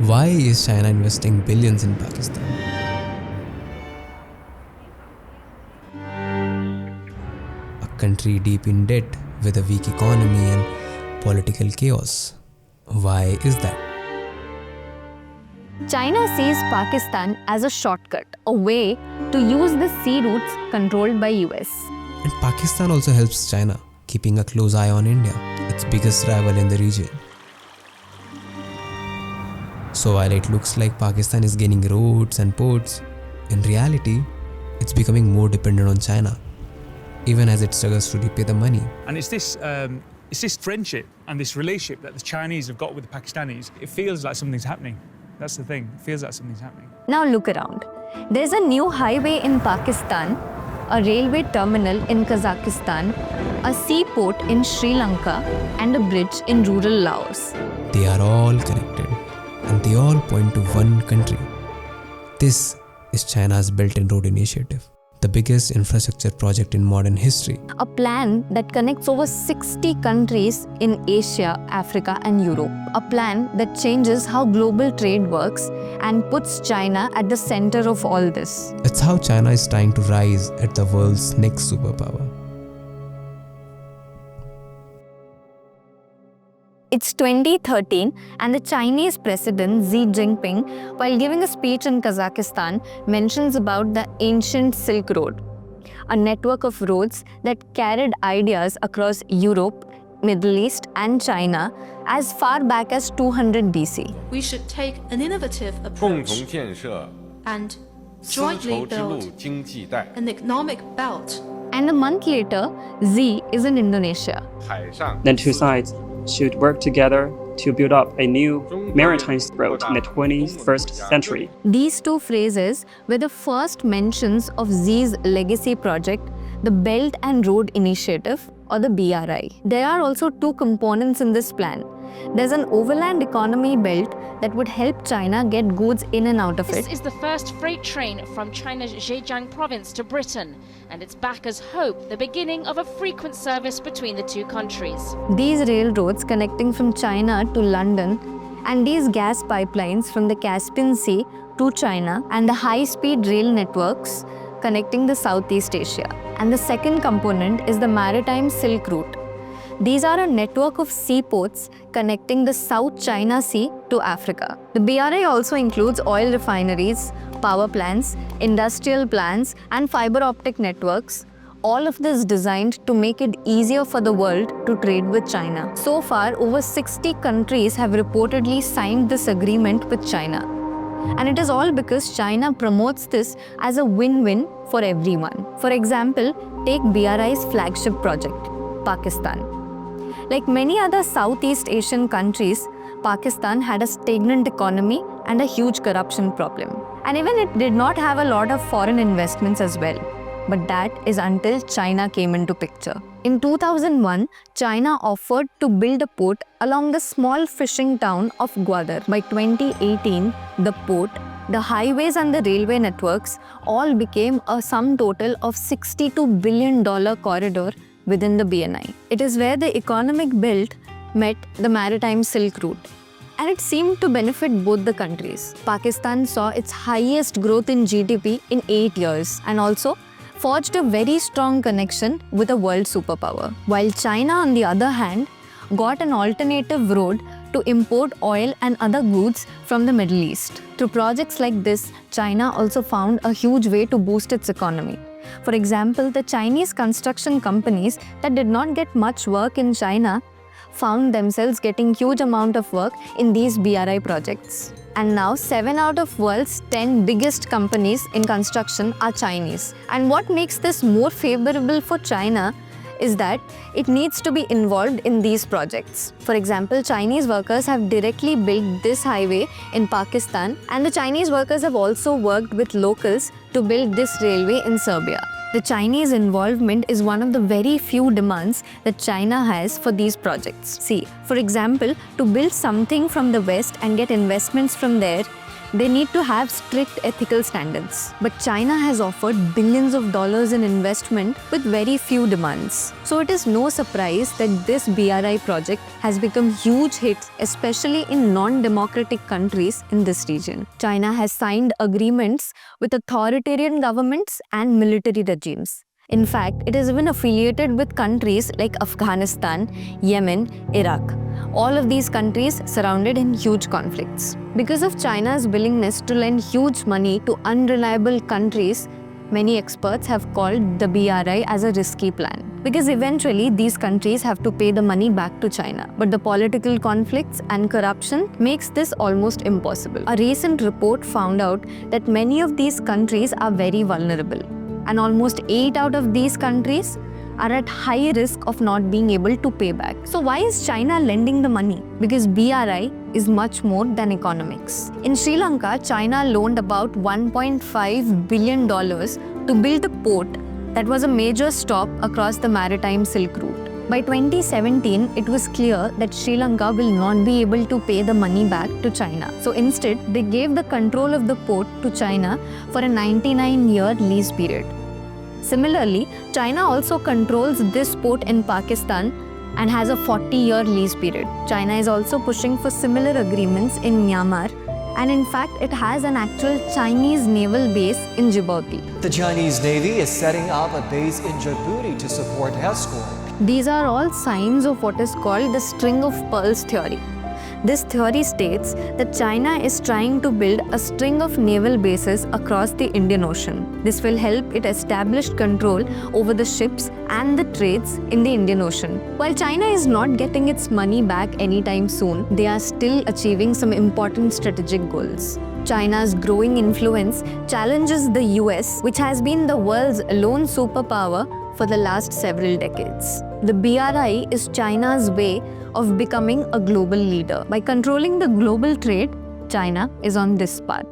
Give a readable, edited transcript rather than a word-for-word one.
Why is China investing billions in Pakistan? A country deep in debt with a weak economy and political chaos. Why is that? China sees Pakistan as a shortcut, a way to use the sea routes controlled by US. And Pakistan also helps China, keeping a close eye on India, its biggest rival in the region. So while it looks like Pakistan is gaining roads and ports, in reality, it's becoming more dependent on China, even as it struggles to repay the money. And it's this friendship and this relationship that the Chinese have got with the Pakistanis. It feels like something's happening. That's the thing. It feels like something's happening. Now look around. There's a new highway in Pakistan, a railway terminal in Kazakhstan, a seaport in Sri Lanka, and a bridge in rural Laos. They are all connected, and they all point to one country. This is China's Belt and Road Initiative, the biggest infrastructure project in modern history. A plan that connects over 60 countries in Asia, Africa, and Europe. A plan that changes how global trade works and puts China at the center of all this. It's how China is trying to rise at the world's next superpower. It's 2013 and the Chinese president Xi Jinping, while giving a speech in Kazakhstan, mentions about the ancient Silk Road, a network of roads that carried ideas across Europe, Middle East and China as far back as 200 BC. We should take an innovative approach and jointly build an economic belt. And a month later, Xi is in Indonesia. The two sides should work together to build up a new maritime road in the 21st century. These two phrases were the first mentions of Xi's legacy project, the Belt and Road Initiative, or the BRI. There are also two components in this plan. There's an overland economy belt that would help China get goods in and out of it. This is the first freight train from China's Zhejiang province to Britain, and its backers hope the beginning of a frequent service between the two countries. These railroads connecting from China to London, and these gas pipelines from the Caspian Sea to China, and the high-speed rail networks connecting the Southeast Asia. And the second component is the maritime Silk Route. These are a network of seaports connecting the South China Sea to Africa. The BRI also includes oil refineries, power plants, industrial plants, and fiber optic networks. All of this designed to make it easier for the world to trade with China. So far, over 60 countries have reportedly signed this agreement with China. And it is all because China promotes this as a win-win for everyone. For example, take BRI's flagship project, Pakistan. Like many other Southeast Asian countries, Pakistan had a stagnant economy and a huge corruption problem. And even it did not have a lot of foreign investments as well. But that is until China came into picture. In 2001, China offered to build a port along the small fishing town of Gwadar. By 2018, the port, the highways and the railway networks all became a sum total of $62 billion corridor within the BNI. It is where the economic belt met the maritime Silk Route. And it seemed to benefit both the countries. Pakistan saw its highest growth in GDP in 8 years and also forged a very strong connection with a world superpower. While China, on the other hand, got an alternative road to import oil and other goods from the Middle East. Through projects like this, China also found a huge way to boost its economy. For example, the Chinese construction companies that did not get much work in China found themselves getting huge amount of work in these BRI projects. And now 7 out of world's 10 biggest companies in construction are Chinese. And what makes this more favorable for China is that it needs to be involved in these projects. For example, Chinese workers have directly built this highway in Pakistan, and the Chinese workers have also worked with locals to build this railway in Serbia. The Chinese involvement is one of the very few demands that China has for these projects. See, for example, to build something from the West and get investments from there, they need to have strict ethical standards. But China has offered billions of dollars in investment with very few demands. So it is no surprise that this BRI project has become huge hits, especially in non-democratic countries in this region. China has signed agreements with authoritarian governments and military regimes. In fact, it is even affiliated with countries like Afghanistan, Yemen, Iraq. All of these countries surrounded in huge conflicts. Because of China's willingness to lend huge money to unreliable countries, many experts have called the BRI as a risky plan. Because eventually these countries have to pay the money back to China. But the political conflicts and corruption makes this almost impossible. A recent report found out that many of these countries are very vulnerable. And almost 8 out of these countries are at high risk of not being able to pay back. So why is China lending the money? Because BRI is much more than economics. In Sri Lanka, China loaned about $1.5 billion to build a port that was a major stop across the maritime Silk Route. By 2017, it was clear that Sri Lanka will not be able to pay the money back to China. So instead, they gave the control of the port to China for a 99-year lease period. Similarly, China also controls this port in Pakistan and has a 40-year lease period. China is also pushing for similar agreements in Myanmar, and in fact, it has an actual Chinese naval base in Djibouti. The Chinese Navy is setting up a base in Djibouti to support escort. These are all signs of what is called the string of pearls theory. This theory states that China is trying to build a string of naval bases across the Indian Ocean. This will help it establish control over the ships and the trades in the Indian Ocean. While China is not getting its money back anytime soon, they are still achieving some important strategic goals. China's growing influence challenges the US, which has been the world's lone superpower for the last several decades. The BRI is China's way of becoming a global leader. By controlling the global trade, China is on this path.